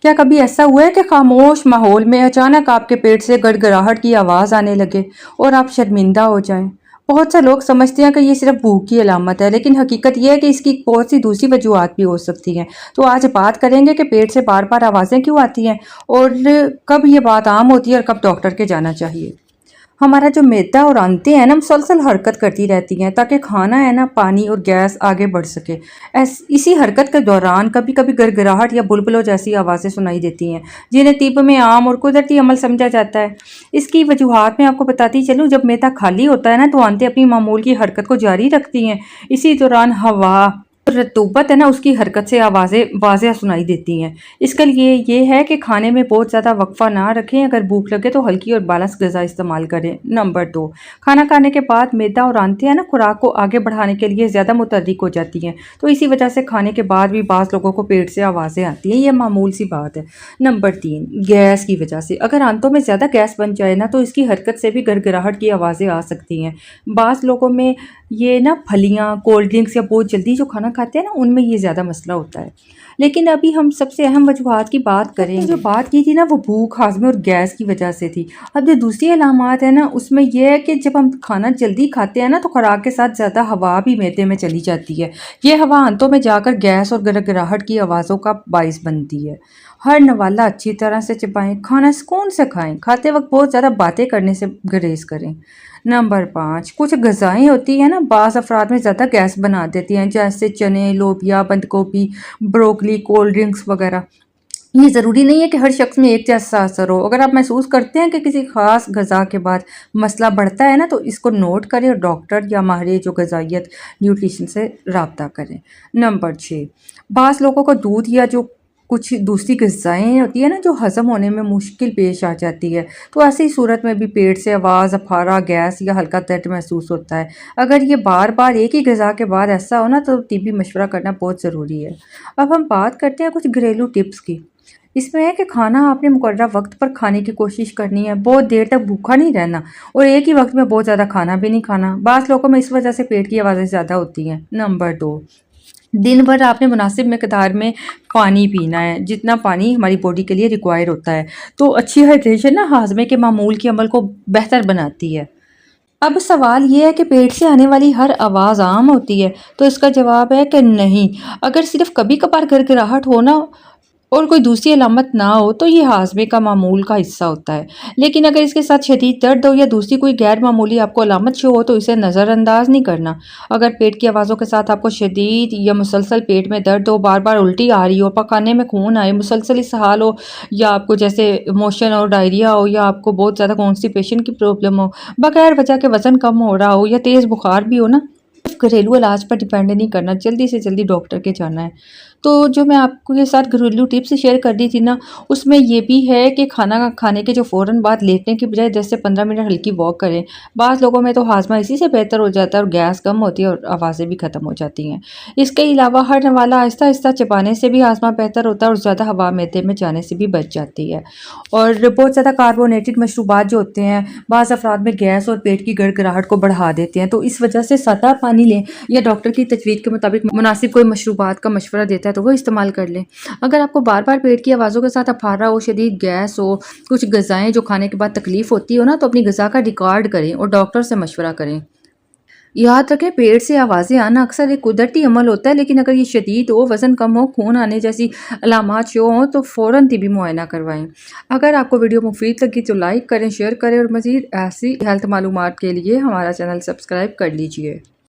کیا کبھی ایسا ہوا ہے کہ خاموش ماحول میں اچانک آپ کے پیٹ سے گڑگڑاہٹ کی آواز آنے لگے اور آپ شرمندہ ہو جائیں؟ بہت سے لوگ سمجھتے ہیں کہ یہ صرف بھوک کی علامت ہے، لیکن حقیقت یہ ہے کہ اس کی بہت سی دوسری وجوہات بھی ہو سکتی ہیں۔ تو آج بات کریں گے کہ پیٹ سے بار بار آوازیں کیوں آتی ہیں، اور کب یہ بات عام ہوتی ہے اور کب ڈاکٹر کے جانا چاہیے۔ ہمارا جو معدہ اور آنتیں ہیں نا، مسلسل حرکت کرتی رہتی ہیں تاکہ کھانا ہے نا، پانی اور گیس آگے بڑھ سکے۔ اسی حرکت کے دوران کبھی کبھی گڑگڑاہٹ یا بلبلوں جیسی آوازیں سنائی دیتی ہیں، جنہیں طب میں عام اور قدرتی عمل سمجھا جاتا ہے۔ اس کی وجوہات میں آپ کو بتاتی چلوں، جب معدہ خالی ہوتا ہے نا تو آنتیں اپنی معمول کی حرکت کو جاری رکھتی ہیں۔ اسی دوران ہوا رطوبت ہے نا، اس کی حرکت سے آوازیں واضح سنائی دیتی ہیں۔ اس کے لیے یہ ہے کہ کھانے میں بہت زیادہ وقفہ نہ رکھیں۔ اگر بھوک لگے تو ہلکی اور بیلنس غذا استعمال کریں۔ نمبر 2، کھانا کھانے کے بعد معدہ اور آنتیں نا خوراک کو آگے بڑھانے کے لیے زیادہ متحرک ہو جاتی ہیں، تو اسی وجہ سے کھانے کے بعد بھی بعض لوگوں کو پیٹ سے آوازیں آتی ہیں۔ یہ معمول سی بات ہے۔ نمبر 3، گیس کی وجہ سے۔ اگر آنتوں میں زیادہ گیس بن جائے نا تو اس کی حرکت سے بھی گڑگڑاہٹ کی آوازیں آ سکتی ہیں۔ بعض لوگوں میں یہ نا پھلیاں، کولڈ ڈرنکس یا بہت جلدی جو کھانا کھاتے ہیں نا، ان میں یہ زیادہ مسئلہ ہوتا ہے۔ لیکن ابھی ہم سب سے اہم وجوہات کی بات کریں۔ جو بات کی تھی نا وہ بھوک، ہاضمے اور گیس کی وجہ سے تھی۔ اب جو دوسری علامات ہیں نا، اس میں یہ ہے کہ جب ہم کھانا جلدی کھاتے ہیں نا تو خوراک کے ساتھ زیادہ ہوا بھی معدے میں چلی جاتی ہے۔ یہ ہوا آنتوں میں جا کر گیس اور گڑگڑاہٹ کی آوازوں کا باعث بنتی ہے۔ ہر نوالا اچھی طرح سے چبائیں، کھانا سکون سے کھائیں، کھاتے وقت بہت زیادہ باتیں کرنے سے گریز کریں۔ نمبر 5، کچھ غذائیں ہوتی ہیں نا، بعض افراد میں زیادہ گیس بنا دیتی ہیں، جیسے چنے، لوبیا، بند گوبھی، بروکلی، کولڈ ڈرنکس وغیرہ۔ یہ ضروری نہیں ہے کہ ہر شخص میں ایک جیسا اثر ہو۔ اگر آپ محسوس کرتے ہیں کہ کسی خاص غذا کے بعد مسئلہ بڑھتا ہے نا تو اس کو نوٹ کریں اور ڈاکٹر یا ماہر جو غذائیت نیوٹریشن سے رابطہ کریں۔ نمبر 6، بعض لوگوں کو دودھ یا جو کچھ دوسری غذائیں ہوتی ہیں نا جو ہضم ہونے میں مشکل پیش آ جاتی ہے، تو ایسی صورت میں بھی پیٹ سے آواز، افارہ، گیس یا ہلکا درد محسوس ہوتا ہے۔ اگر یہ بار بار ایک ہی غذا کے بعد ایسا ہو نا تو طبی مشورہ کرنا بہت ضروری ہے۔ اب ہم بات کرتے ہیں کچھ گھریلو ٹپس کی۔ اس میں ہے کہ کھانا آپ نے مقررہ وقت پر کھانے کی کوشش کرنی ہے، بہت دیر تک بھوکا نہیں رہنا، اور ایک ہی وقت میں بہت زیادہ کھانا بھی نہیں کھانا۔ بعض لوگوں میں اس وجہ سے پیٹ کی آوازیں زیادہ ہوتی ہیں۔ نمبر 2، دن بھر آپ نے مناسب مقدار میں پانی پینا ہے، جتنا پانی ہماری باڈی کے لیے ریکوائر ہوتا ہے۔ تو اچھی ہائیڈریشن نا ہاضمے کے معمول کے عمل کو بہتر بناتی ہے۔ اب سوال یہ ہے کہ پیٹ سے آنے والی ہر آواز عام ہوتی ہے؟ تو اس کا جواب ہے کہ نہیں۔ اگر صرف کبھی کبھار گڑگڑاہٹ ہو نا اور کوئی دوسری علامت نہ ہو تو یہ ہاضمے کا معمول کا حصہ ہوتا ہے۔ لیکن اگر اس کے ساتھ شدید درد ہو یا دوسری کوئی غیر معمولی آپ کو علامت شو ہو تو اسے نظر انداز نہیں کرنا۔ اگر پیٹ کی آوازوں کے ساتھ آپ کو شدید یا مسلسل پیٹ میں درد ہو، بار بار الٹی آ رہی ہو، پخانے میں خون آئے، مسلسل اسہال ہو، یا آپ کو جیسے موشن اور ڈائریا ہو، یا آپ کو بہت زیادہ کانسٹیپیشن کی پرابلم ہو، بغیر وجہ کے وزن کم ہو رہا ہو، یا تیز بخار بھی ہو نا، صرف گھریلو علاج پر ڈیپینڈ نہیں کرنا، جلدی سے جلدی ڈاکٹر کے جانا ہے۔ تو جو میں آپ کو یہ ساتھ گھریلو ٹپس شیئر کر دی تھی نا، اس میں یہ بھی ہے کہ کھانا کھانے کے جو فوراً بعد لیٹنے کی بجائے 10 سے 15 منٹ ہلکی واک کریں۔ بعض لوگوں میں تو ہاضمہ اسی سے بہتر ہو جاتا ہے اور گیس کم ہوتی ہے اور آوازیں بھی ختم ہو جاتی ہیں۔ اس کے علاوہ ہر نوالا آہستہ آہستہ چبانے سے بھی ہاضمہ بہتر ہوتا ہے اور زیادہ ہوا معدے میں جانے سے بھی بچ جاتی ہے۔ اور بہت زیادہ کاربونیٹڈ مشروبات جو ہوتے ہیں بعض افراد میں گیس اور پیٹ کی گڑگڑاہٹ کو بڑھا دیتے ہیں، تو اس وجہ سے سادہ پانی لیں یا ڈاکٹر کی تجویز کے مطابق مناسب کوئی مشروبات کا مشورہ دیتا ہے تو وہ استعمال کر لیں۔ اگر آپ کو بار بار پیٹ کی آوازوں کے ساتھ افارہ ہو، شدید گیس ہو، کچھ غذائیں جو کھانے کے بعد تکلیف ہوتی ہو نا، تو اپنی غذا کا ریکارڈ کریں اور ڈاکٹر سے مشورہ کریں۔ یاد رکھیں پیٹ سے آوازیں آنا اکثر ایک قدرتی عمل ہوتا ہے، لیکن اگر یہ شدید ہو، وزن کم ہو، خون آنے جیسی علامات شو ہوں تو فوراً طبی معائنہ کروائیں۔ اگر آپ کو ویڈیو مفید لگی تو لائک کریں، شیئر کریں اور مزید ایسی ہیلتھ معلومات کے لیے ہمارا چینل سبسکرائب کر لیجئے۔